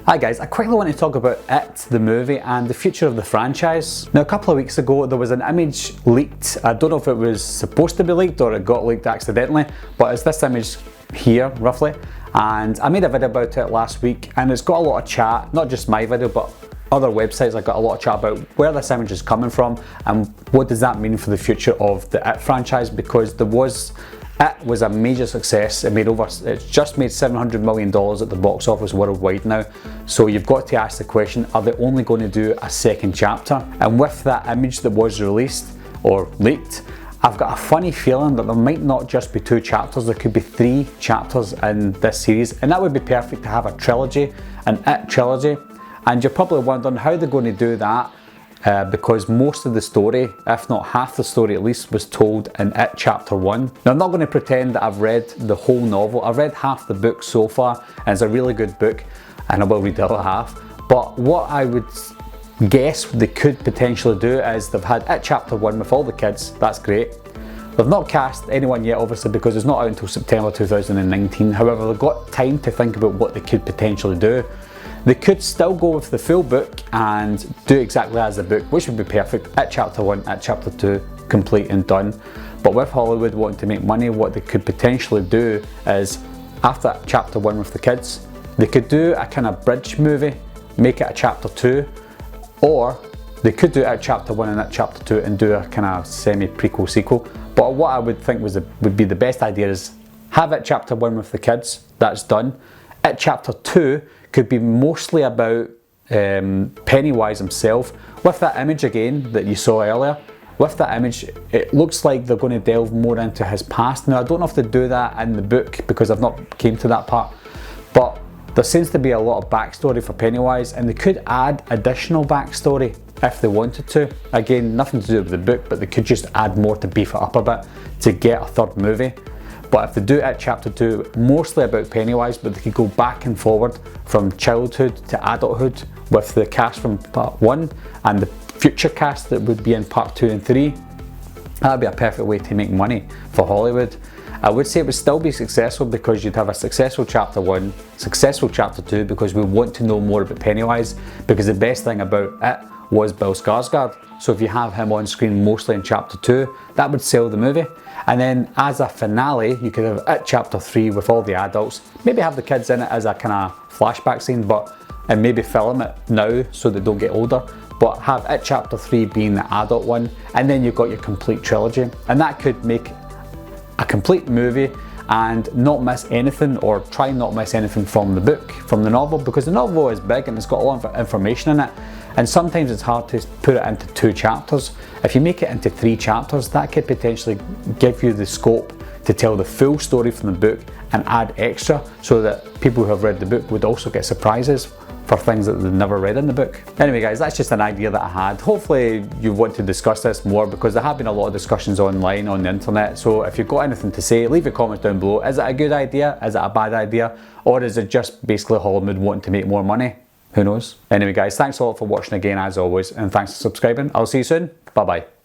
Hi guys, I quickly want to talk about It, the movie, and the future of the franchise. Now a couple of weeks ago there was an image leaked. I don't know if it was supposed to be leaked or it got leaked accidentally, but it's this image here roughly, and I made a video about it last week and it's got a lot of chat, not just my video but other websites. I got a lot of chat about where this image is coming from and what does that mean for the future of the It franchise, because It was a major success. It's just made $700 million at the box office worldwide now. So you've got to ask the question, are they only going to do a second chapter? And with that image that was released or leaked, I've got a funny feeling that there might not just be 2 chapters, there could be 3 chapters in this series, and that would be perfect to have a trilogy, an It trilogy. And you're probably wondering how they're going to do that. Because most of the story, if not half the story at least, was told in It Chapter 1. Now I'm not going to pretend that I've read the whole novel. I've read half the book so far and it's a really good book and I will read the other half. But what I would guess they could potentially do is they've had It Chapter 1 with all the kids, that's great. They've not cast anyone yet obviously because it's not out until September 2019, however they've got time to think about what they could potentially do. They could still go with the full book and do exactly as the book, which would be perfect. It Chapter 1, It Chapter 2, complete and done. But with Hollywood wanting to make money, what they could potentially do is, after Chapter 1 with the kids, they could do a kind of bridge movie, make it a Chapter 2, or they could do It Chapter 1 and It Chapter 2 and do a kind of semi-prequel sequel. But what I would think would be the best idea is have It Chapter 1 with the kids, that's done. It Chapter 2 could be mostly about Pennywise himself. With that image again that you saw earlier, with that image it looks like they're going to delve more into his past. Now I don't know if they do that in the book because I've not came to that part, but there seems to be a lot of backstory for Pennywise and they could add additional backstory if they wanted to. Again, nothing to do with the book, but they could just add more to beef it up a bit to get a third movie. But if they do It Chapter 2, mostly about Pennywise, but they could go back and forward from childhood to adulthood with the cast from part 1 and the future cast that would be in part 2 and 3. That would be a perfect way to make money for Hollywood. I would say it would still be successful because you'd have a successful Chapter 1, successful Chapter 2, because we want to know more about Pennywise, because the best thing about It was Bill Skarsgård. So if you have him on screen mostly in Chapter 2, that would sell the movie. And then as a finale, you could have It Chapter 3 with all the adults, maybe have the kids in it as a kind of flashback scene, and maybe film it now so they don't get older, but have It Chapter 3 being the adult one, and then you've got your complete trilogy. And that could make a complete movie and not miss anything, or try not miss anything from the book, from the novel, because the novel is big and it's got a lot of information in it. And sometimes it's hard to put it into 2 chapters. If you make it into 3 chapters, that could potentially give you the scope to tell the full story from the book and add extra, so that people who have read the book would also get surprises for things that they've never read in the book. Anyway guys, that's just an idea that I had. Hopefully you want to discuss this more, because there have been a lot of discussions online on the internet. So if you've got anything to say, leave your comments down below. Is it a good idea? Is it a bad idea? Or is it just basically Hollywood wanting to make more money? Who knows? Anyway guys, thanks a lot for watching again as always, and thanks for subscribing. I'll see you soon. Bye bye.